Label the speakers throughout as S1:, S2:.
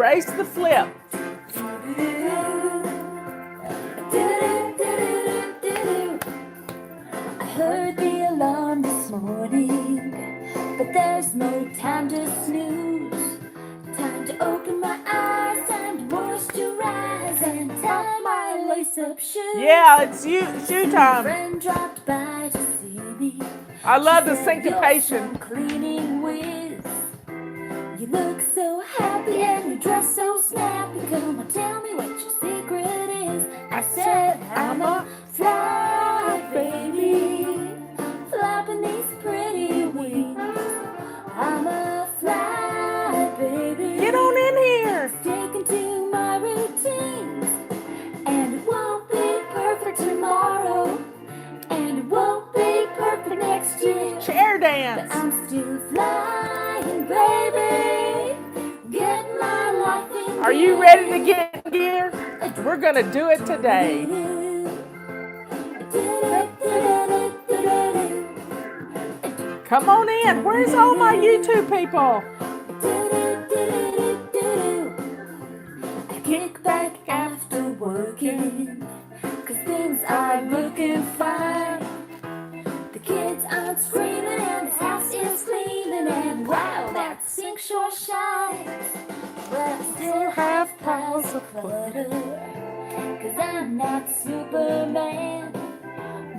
S1: Embrace the flip.
S2: I heard the alarm this morning, but there's no time to snooze. Time to open my eyes, time to moisturize and tie my lace-up shoes.
S1: Yeah, it's shoe
S2: A
S1: time.
S2: friend dropped by to see me.
S1: I love the
S2: She said, "You're
S1: syncopation.
S2: some cleaning whiz. You look so happy and you dress so snappy. Come on, tell me what your secret is." I said, "I'm a fly baby, flapping these pretty wings. I'm a fly baby,
S1: Get on in here.
S2: sticking to my routines. And it won't be perfect tomorrow, and it won't be perfect next year.
S1: Chair
S2: But
S1: dance.
S2: I'm still flying, baby, getting my life in
S1: Are you ready to get in gear? We're going to do it today. Come on in. Where's all my YouTube people?
S2: I kick back after working, 'cause things are looking fine. The kids aren't screaming and this house is cleaning, and wow, that sink sure shines. But I still have piles of clutter, 'cause I'm not Superman.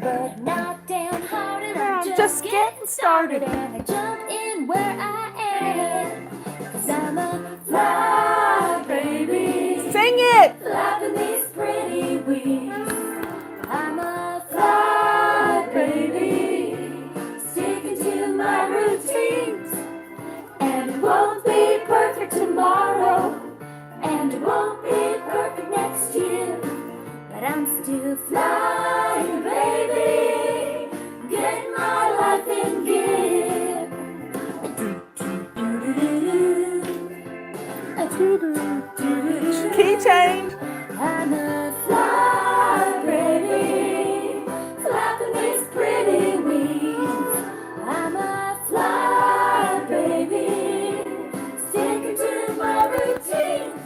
S2: But not downhearted, I'm just getting started, and I jump in where I am. 'Cause I'm a fly baby,
S1: Sing it.
S2: flapping these pretty wings. I'm a fly baby, sticking to my routines. And it won't be perfect tomorrow, and it won't be perfect next year. But I'm still flying, baby, getting my life in gear.
S1: Key change.
S2: I'm a fly baby, flapping these pretty wings. I'm a fly baby, sticking to my routines.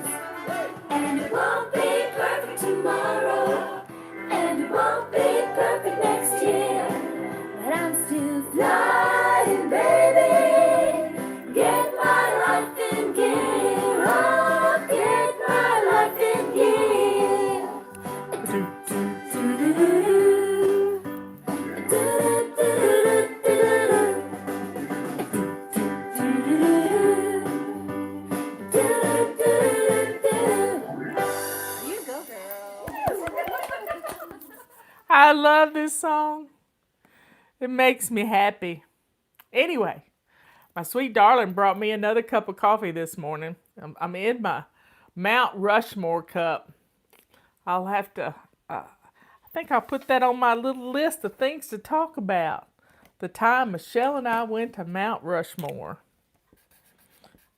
S2: And it won't be perfect tomorrow, and it won't be perfect next year. But I'm still flying, baby, get my life in gear. Oh, get my life in gear. You go, girl.
S1: I love this song. It makes me happy. Anyway, my sweet darling brought me another cup of coffee this morning. I'm in my Mount Rushmore cup. I'll have to, I think I'll put that on my little list of things to talk about. The time Michelle and I went to Mount Rushmore.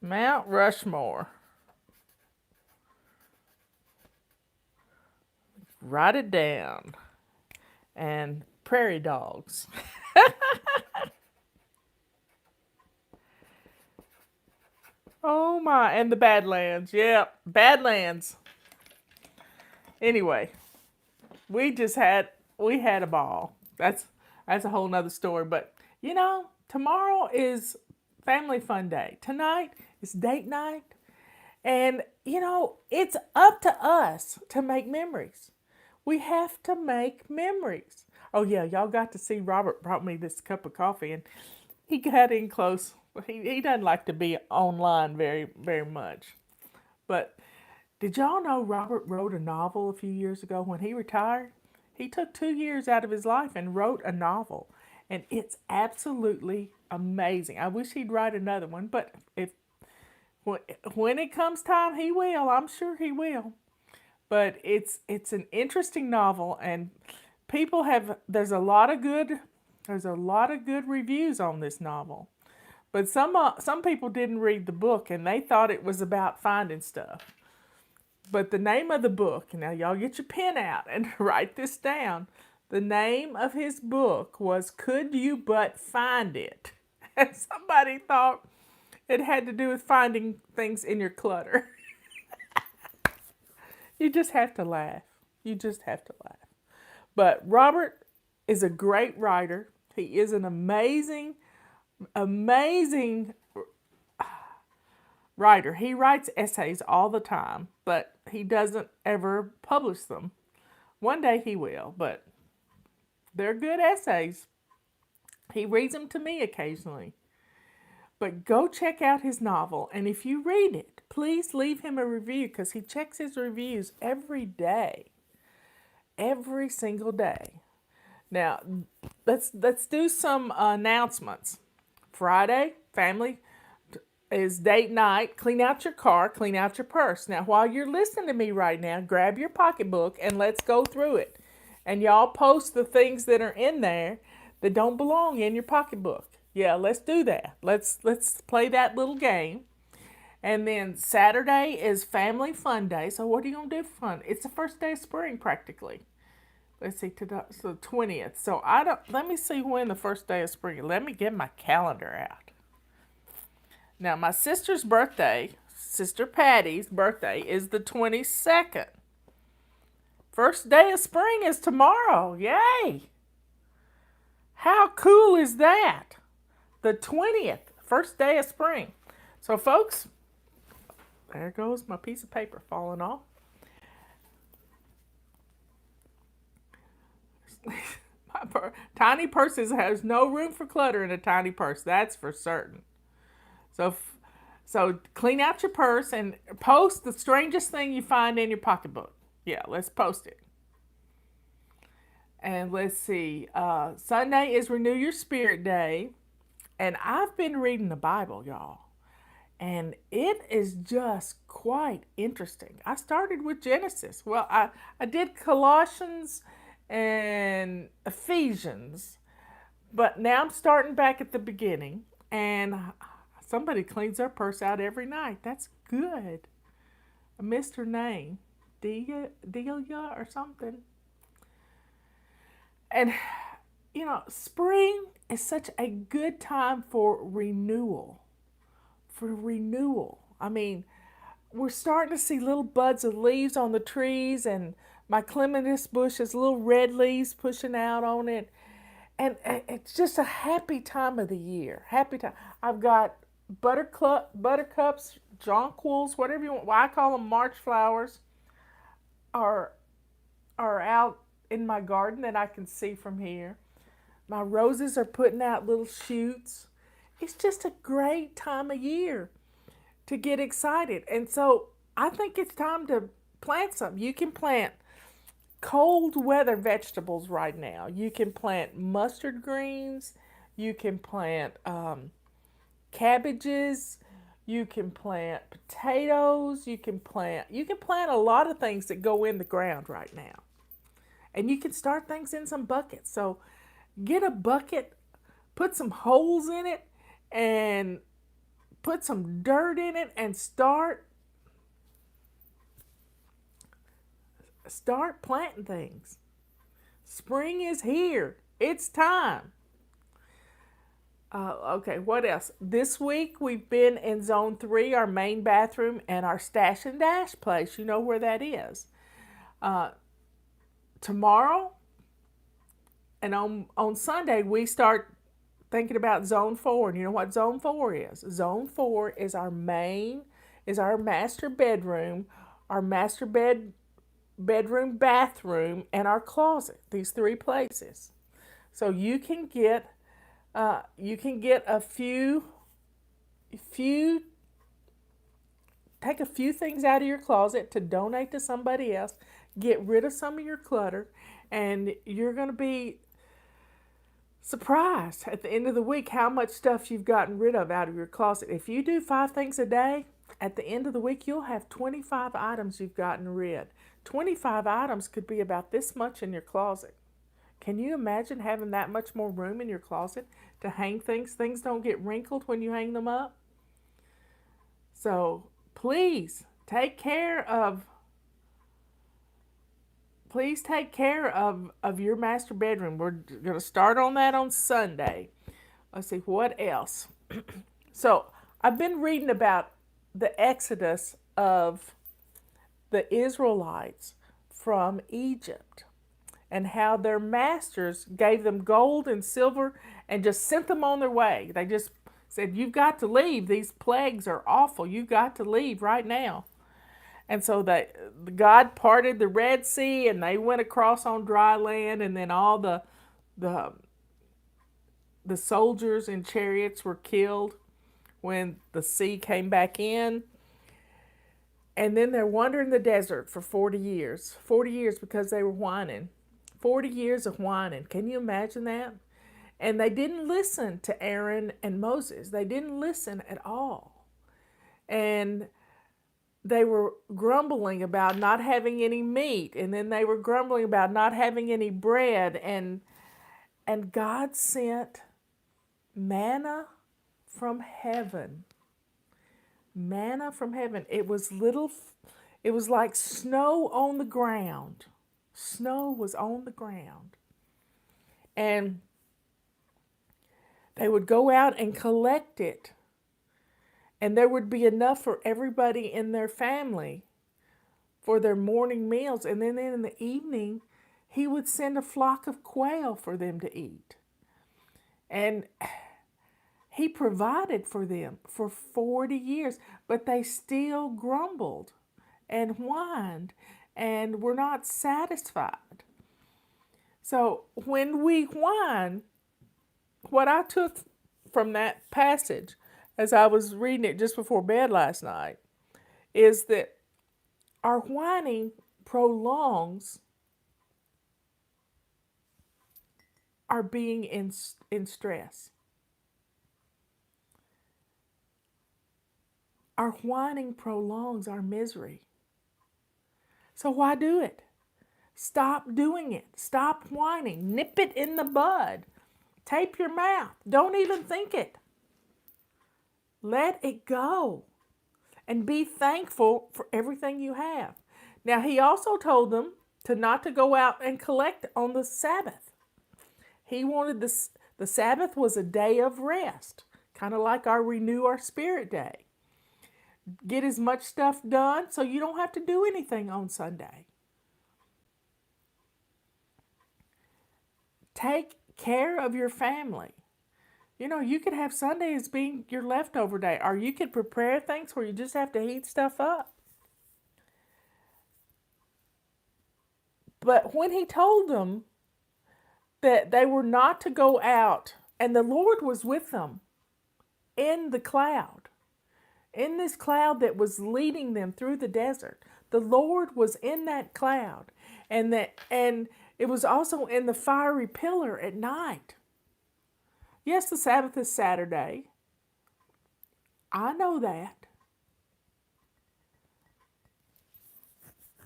S1: Mount Rushmore. Write it down. And prairie dogs. Oh my, and the Badlands. Yeah, Badlands. Anyway, we had a ball. That's a whole nother story. But you know, tomorrow is family fun day. Tonight is date night. And you know, it's up to us to make memories. We have to make memories. Oh yeah, y'all got to see Robert brought me this cup of coffee, and he got in close. He doesn't like to be online very much. But did y'all know Robert wrote a novel a few years ago when he retired? He took 2 years out of his life and wrote a novel. And it's absolutely amazing. I wish he'd write another one, but when it comes time, he will. I'm sure he will. But it's an interesting novel, and there's a lot of good reviews on this novel. But some people didn't read the book, and they thought it was about finding stuff. But the name of the book, now y'all get your pen out and write this down. The name of his book was Could You But Find It? And somebody thought it had to do with finding things in your clutter. You just have to laugh. You just have to laugh. But Robert is a great writer. He is an amazing, amazing writer. He writes essays all the time, but he doesn't ever publish them. One day he will, but they're good essays. He reads them to me occasionally. But go check out his novel, and if you read it, please leave him a review because he checks his reviews every day, every single day. Now, let's do some announcements. Friday, family is date night. Clean out your car, clean out your purse. Now, while you're listening to me right now, grab your pocketbook and let's go through it. And y'all post the things that are in there that don't belong in your pocketbook. Yeah, let's do that. Let's play that little game. And then Saturday is family fun day. So what are you gonna do for fun? It's the first day of spring practically. Let's see, today's the 20th. So let me see when the first day of spring. Let me get my calendar out. Now my sister's birthday, Sister Patty's birthday, is the 22nd. First day of spring is tomorrow. Yay! How cool is that? The 20th, first day of spring. So folks, there goes my piece of paper falling off. Tiny purses has no room for clutter in a tiny purse. That's for certain. So clean out your purse and post the strangest thing you find in your pocketbook. Yeah, let's post it. And let's see. Sunday is Renew Your Spirit Day. And I've been reading the Bible, y'all. And it is just quite interesting. I started with Genesis. Well, I did Colossians and Ephesians. But now I'm starting back at the beginning. And somebody cleans their purse out every night. That's good. I missed her name. Delia or something. And, you know, spring is such a good time for renewal. I mean, we're starting to see little buds of leaves on the trees, and my clematis bush has little red leaves pushing out on it. And it's just a happy time of the year. Happy time. I've got buttercups, jonquils, whatever you want. Well, I call them March flowers, are out in my garden that I can see from here. My roses are putting out little shoots. It's just a great time of year to get excited. And so I think it's time to plant some. You can plant cold weather vegetables right now. You can plant mustard greens. You can plant cabbages. You can plant potatoes. You can plant a lot of things that go in the ground right now. And you can start things in some buckets. So get a bucket, put some holes in it, and put some dirt in it, and start planting things. Spring is here. It's time. Okay, what else? This week we've been in Zone 3, our main bathroom, and our Stash and Dash place. You know where that is. Tomorrow and on Sunday, we start thinking about Zone 4. And you know what Zone 4 is? Zone 4 is our master bedroom, our master bedroom, bathroom, and our closet. These three places. So you can get a few, take a few things out of your closet to donate to somebody else. Get rid of some of your clutter, and you're going to be surprised at the end of the week how much stuff you've gotten rid of out of your closet. If you do 5 things a day, at the end of the week, you'll have 25 items you've gotten rid. 25 items could be about this much in your closet. Can you imagine having that much more room in your closet to hang things? Things don't get wrinkled when you hang them up. So please take care of your master bedroom. We're going to start on that on Sunday. Let's see, what else? So I've been reading about the exodus of the Israelites from Egypt and how their masters gave them gold and silver and just sent them on their way. They just said, "You've got to leave. These plagues are awful. You've got to leave right now." And so God parted the Red Sea and they went across on dry land, and then all the the soldiers in chariots were killed when the sea came back in. And then they're wandering the desert for 40 years. 40 years because they were whining. 40 years of whining. Can you imagine that? And they didn't listen to Aaron and Moses. They didn't listen at all. And they were grumbling about not having any meat. And then they were grumbling about not having any bread. And God sent manna from heaven. Manna from heaven. It was like snow on the ground. Snow was on the ground. And they would go out and collect it. And there would be enough for everybody in their family for their morning meals. And then in the evening, he would send a flock of quail for them to eat. And he provided for them for 40 years, but they still grumbled and whined and were not satisfied. So when we whine, what I took from that passage as I was reading it just before bed last night is that our whining prolongs our being in stress. Our whining prolongs our misery. So why do it? Stop doing it. Stop whining. Nip it in the bud. Tape your mouth. Don't even think it. Let it go. And be thankful for everything you have. Now, he also told them not to go out and collect on the Sabbath. He wanted the Sabbath was a day of rest, kind of like our Renew Our Spirit Day. Get as much stuff done so you don't have to do anything on Sunday. Take care of your family. You know, you could have Sunday as being your leftover day, or you could prepare things where you just have to heat stuff up. But when he told them that they were not to go out, and the Lord was with them in the cloud, in this cloud that was leading them through the desert. The Lord was in that cloud, and it was also in the fiery pillar at night. Yes, the Sabbath is Saturday. I know that.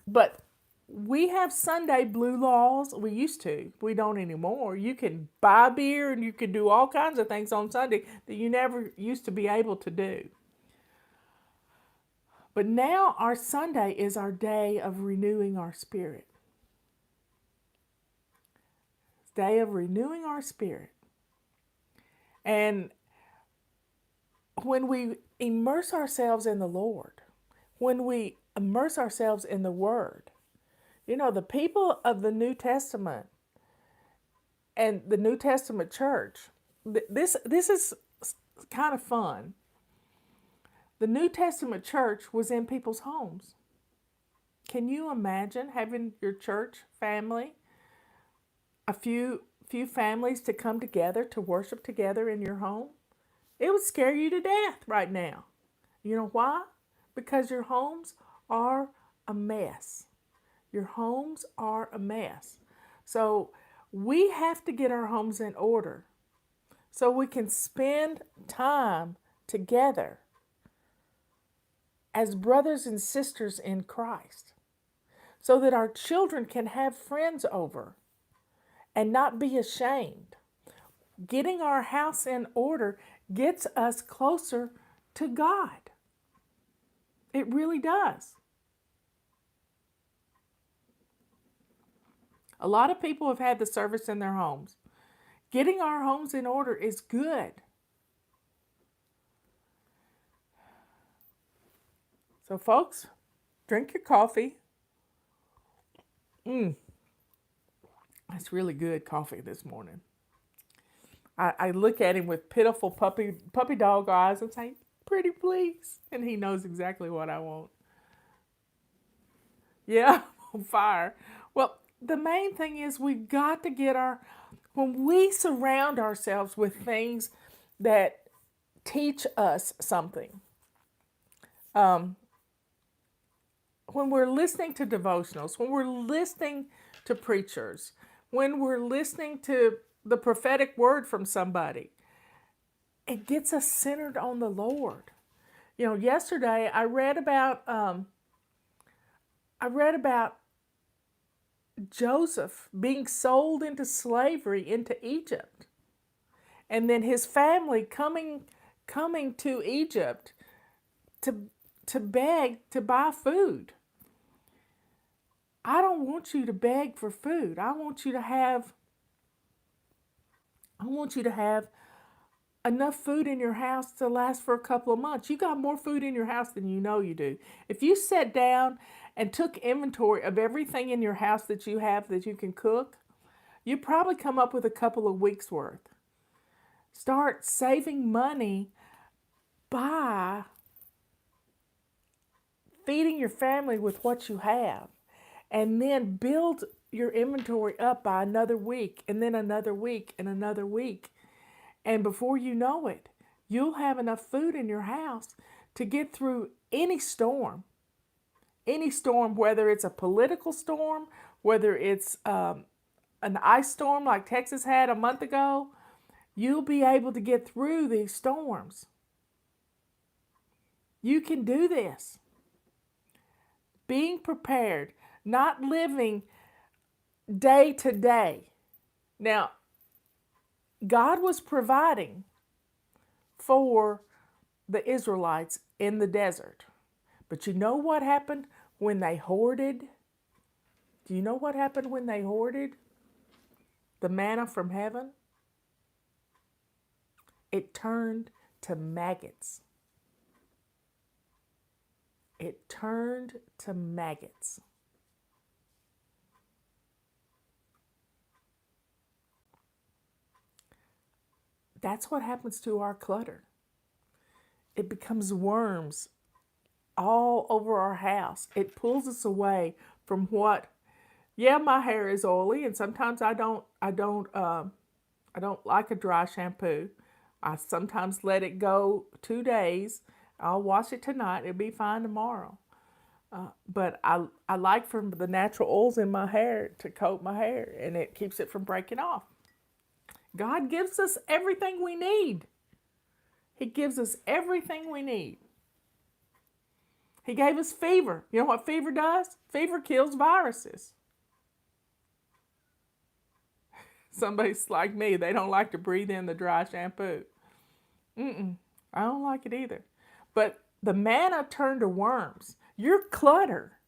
S1: But we have Sunday blue laws. We used to. We don't anymore. You can buy beer and you can do all kinds of things on Sunday that you never used to be able to do. But now our Sunday is our day of renewing our spirit. It's a day of renewing our spirit. And when we immerse ourselves in the Lord, when we immerse ourselves in the Word, you know, the people of the New Testament and the New Testament church, this is kind of fun. The New Testament church was in people's homes. Can you imagine having your church family, a few families to come together to worship together in your home? It would scare you to death right now. You know why? Because your homes are a mess. Your homes are a mess. So we have to get our homes in order so we can spend time together as brothers and sisters in Christ, so that our children can have friends over and not be ashamed. Getting our house in order gets us closer to God. It really does. A lot of people have had the service in their homes. Getting our homes in order is good. So folks, Drink your coffee. That's really good coffee this morning. I look at him with pitiful puppy dog eyes and say, "Pretty please," and he knows exactly what I want. Yeah, on fire. Well, the main thing is we've got to get when we surround ourselves with things that teach us something. Um, when we're listening to devotionals, when we're listening to preachers, when we're listening to the prophetic word from somebody, it gets us centered on the Lord. You know, yesterday I read about Joseph being sold into slavery into Egypt, and then his family coming to Egypt to beg to buy food. I don't want you to beg for food. I want you to have enough food in your house to last for a couple of months. You got more food in your house than you know you do. If you sat down and took inventory of everything in your house that you have that you can cook, you probably come up with a couple of weeks worth. Start saving money by feeding your family with what you have, and then build your inventory up by another week, and then another week, and another week. And before you know it, you'll have enough food in your house to get through any storm. Any storm, whether it's a political storm, whether it's an ice storm like Texas had a month ago, you'll be able to get through these storms. You can do this. Being prepared, not living day to day. Now, God was providing for the Israelites in the desert. But you know what happened when they hoarded? Do you know what happened when they hoarded the manna from heaven? It turned to maggots. It turned to maggots. That's what happens to our clutter. It becomes worms all over our house. It pulls us away from what. Yeah, my hair is oily, and sometimes I don't like a dry shampoo. I sometimes let it go 2 days. I'll wash it tonight. It'll be fine tomorrow. But I like for the natural oils in my hair to coat my hair, and it keeps it from breaking off. God gives us everything we need. He gives us everything we need. He gave us fever. You know what fever does? Fever kills viruses. Somebody's like me, they don't like to breathe in the dry shampoo. I don't like it either. But the manna turned to worms. Your clutter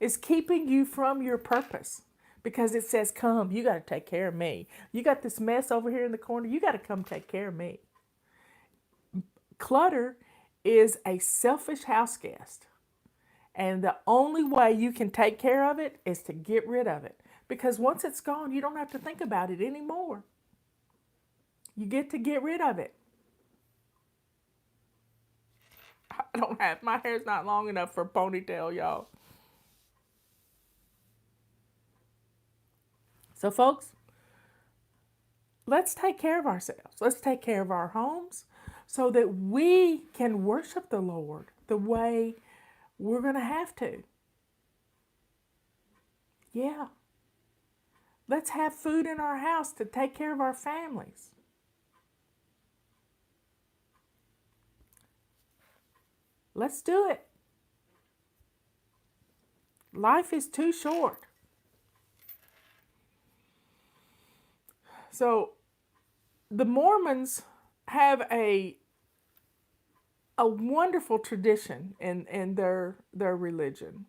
S1: is keeping you from your purpose because it says, come, you got to take care of me. You got this mess over here in the corner, you got to come take care of me. Clutter is a selfish house guest. And the only way you can take care of it is to get rid of it. Because once it's gone, you don't have to think about it anymore. You get to get rid of it. My hair's not long enough for a ponytail, y'all. So folks, let's take care of ourselves. Let's take care of our homes so that we can worship the Lord the way we're going to have to. Yeah. Let's have food in our house to take care of our families. Let's do it. Life is too short. So the Mormons have a wonderful tradition in their religion.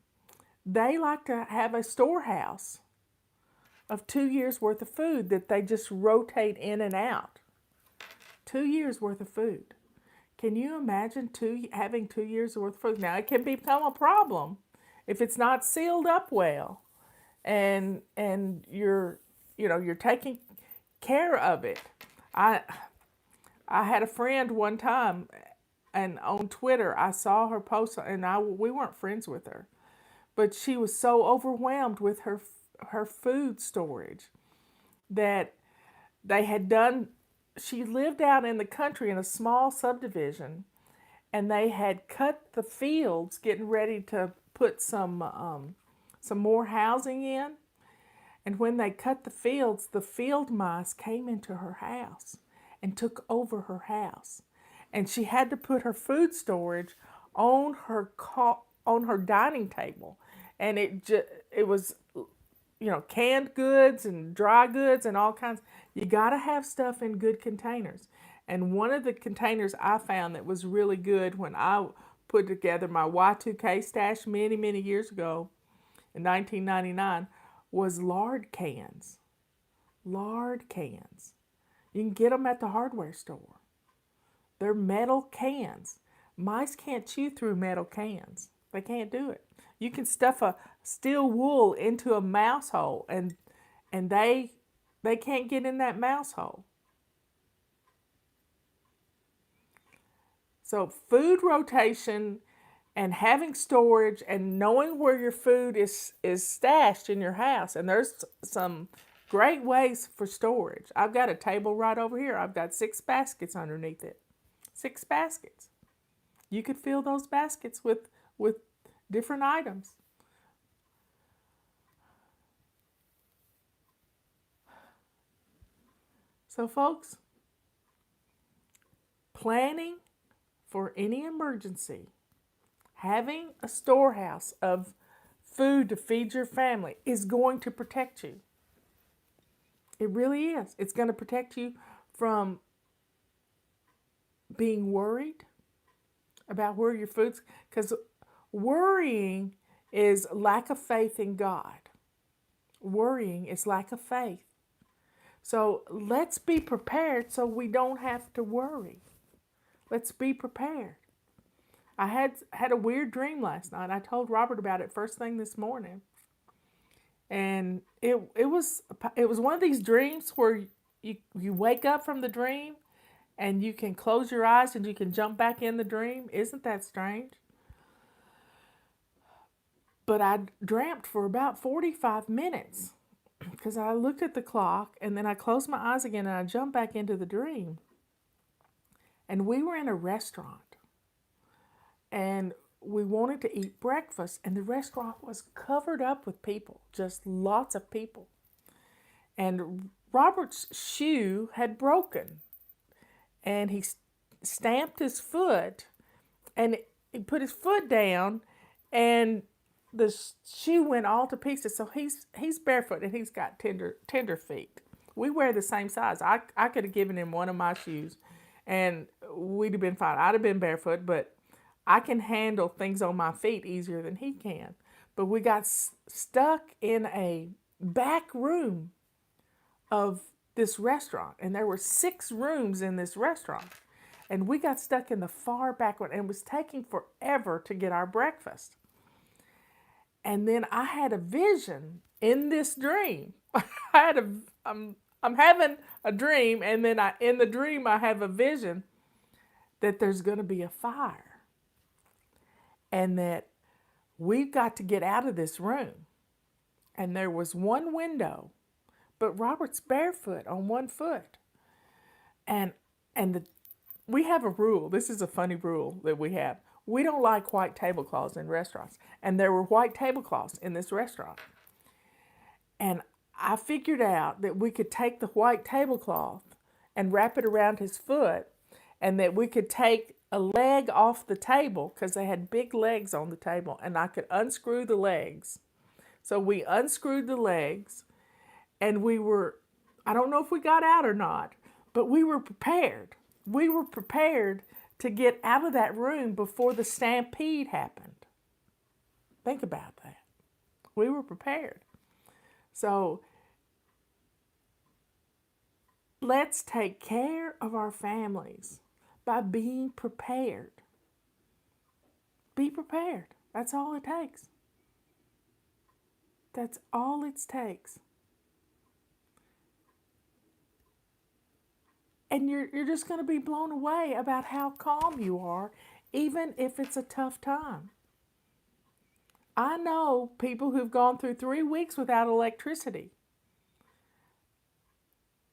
S1: They like to have a storehouse of 2 years worth of food that they just rotate in and out. 2 years worth of food. Can you imagine having 2 years worth of food? Now it can become a problem if it's not sealed up well, and you're you're taking care of it. I I had a friend one time, and on Twitter I saw her post, and we weren't friends with her, but she was so overwhelmed with her food storage that they had done. She lived out in the country in a small subdivision, and they had cut the fields, getting ready to put some more housing in. And when they cut the fields, the field mice came into her house and took over her house. And she had to put her food storage on on her dining table, and it was canned goods and dry goods and all kinds. You got to have stuff in good containers. And one of the containers I found that was really good when I put together my Y2K stash many, many years ago in 1999 was lard cans. Lard cans. You can get them at the hardware store. They're metal cans. Mice can't chew through metal cans. They can't do it. You can stuff a steel wool into a mouse hole, and they can't get in that mouse hole. So food rotation and having storage and knowing where your food is stashed in your house. And there's some great ways for storage. I've got a table right over here. I've got 6 baskets underneath it. 6 baskets. You could fill those baskets with different items. So folks, planning for any emergency, having a storehouse of food to feed your family is going to protect you. It really is. It's going to protect you from being worried about where your food's, because worrying is lack of faith in God. Worrying is lack of faith. So let's be prepared so we don't have to worry. Let's be prepared. I had a weird dream last night. I told Robert about it first thing this morning. And it was one of these dreams where you wake up from the dream and you can close your eyes and you can jump back in the dream. Isn't that strange? But I dreamt for about 45 minutes because I looked at the clock and then I closed my eyes again and I jumped back into the dream. And we were in a restaurant and we wanted to eat breakfast, and the restaurant was covered up with people, just lots of people. And Robert's shoe had broken, and he stamped his foot, and he put his foot down, and the shoe went all to pieces. So he's barefoot, and he's got tender feet. We wear the same size. I could have given him one of my shoes, and we'd have been fine. I'd have been barefoot, but I can handle things on my feet easier than he can. But we got stuck in a back room of this restaurant, and there were 6 rooms in this restaurant. And we got stuck in the far back one, and it was taking forever to get our breakfast. And then I had a vision in this dream. I'm having a dream, and then in the dream I have a vision that there's going to be a fire. And that we've got to get out of this room. And there was one window, but Robert's barefoot on one foot. And we have a rule. This is a funny rule that we have. We don't like white tablecloths in restaurants. And there were white tablecloths in this restaurant. And I figured out that we could take the white tablecloth and wrap it around his foot, and that we could take a leg off the table because they had big legs on the table, and I could unscrew the legs. So we unscrewed the legs, and I don't know if we got out or not, but we were prepared. We were prepared to get out of that room before the stampede happened. Think about that. We were prepared. So let's take care of our families by being prepared. Be prepared. That's all it takes. That's all it takes. And you're just going to be blown away about how calm you are, even if it's a tough time. I know people who've gone through 3 weeks without electricity.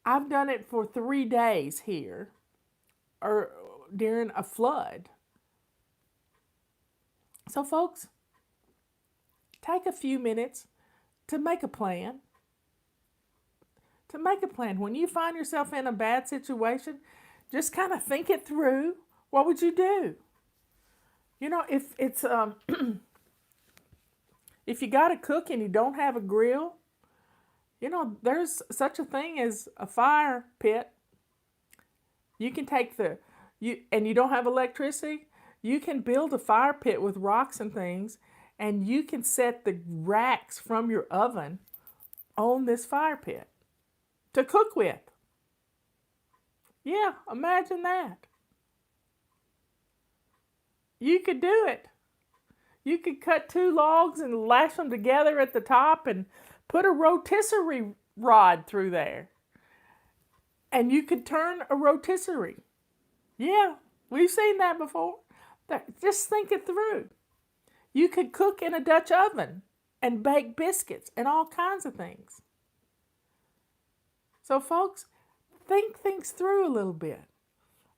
S1: I've done it for 3 days here, or during a flood. So, folks, take a few minutes to make a plan. To make a plan. When you find yourself in a bad situation, just kind of think it through. What would you do? You know, if it's if you got to cook and you don't have a grill, you know, there's such a thing as a fire pit. You can take and you don't have electricity, you can build a fire pit with rocks and things, and you can set the racks from your oven on this fire pit to cook with. Yeah, imagine that. You could do it. You could cut 2 logs and lash them together at the top and put a rotisserie rod through there. And you could turn a rotisserie. Yeah, we've seen that before. Just think it through. You could cook in a Dutch oven and bake biscuits and all kinds of things. So, folks, think things through a little bit.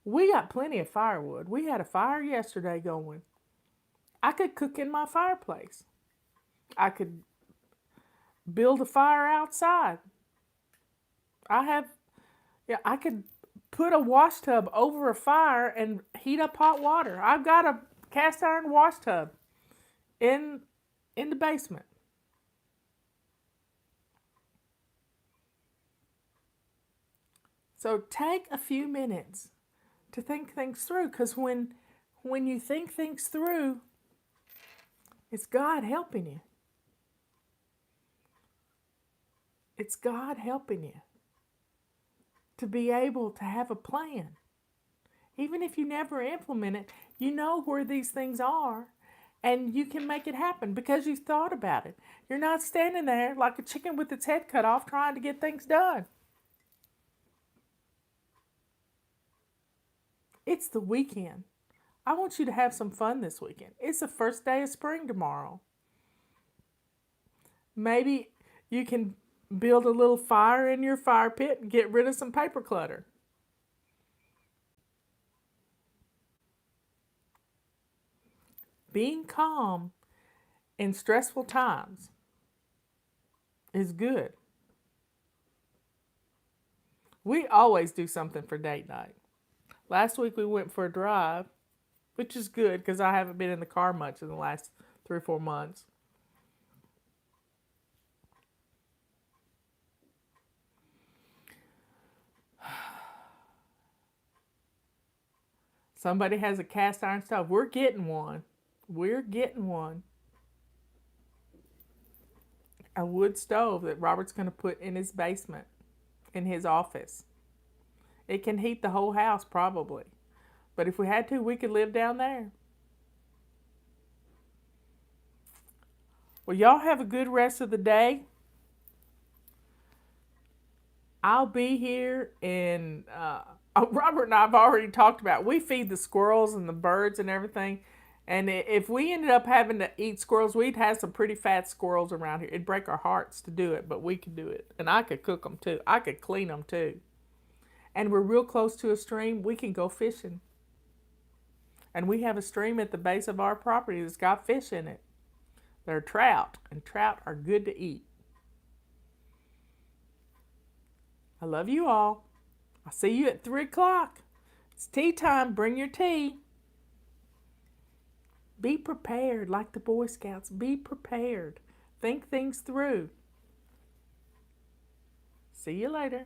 S1: We got plenty of firewood. We had a fire yesterday going. I could cook in my fireplace. I could build a fire outside. I could put a wash tub over a fire and heat up hot water. I've got a cast iron wash tub in the basement. So take a few minutes to think things through, because when you think things through, it's God helping you. It's God helping you to be able to have a plan. Even if you never implement it, you know where these things are, and you can make it happen because you've thought about it. You're not standing there like a chicken with its head cut off trying to get things done. It's the weekend. I want you to have some fun this weekend. It's the first day of spring tomorrow. Maybe you can build a little fire in your fire pit and get rid of some paper clutter. Being calm in stressful times is good. We always do something for date night. Last week we went for a drive, which is good because I haven't been in the car much in the last 3 or 4 months. Somebody has a cast iron stove. We're getting one. We're getting one. A wood stove that Robert's going to put in his basement, in his office. It can heat the whole house probably. But if we had to, we could live down there. Well, y'all have a good rest of the day. I'll be here in, Robert and I have already talked about, we feed the squirrels and the birds and everything. And if we ended up having to eat squirrels, we'd have some pretty fat squirrels around here. It'd break our hearts to do it, but we could do it. And I could cook them too. I could clean them too. And we're real close to a stream. We can go fishing. And we have a stream at the base of our property that's got fish in it. They're trout, and trout are good to eat. I love you all. I'll see you at 3 o'clock. It's tea time. Bring your tea. Be prepared like the Boy Scouts. Be prepared. Think things through. See you later.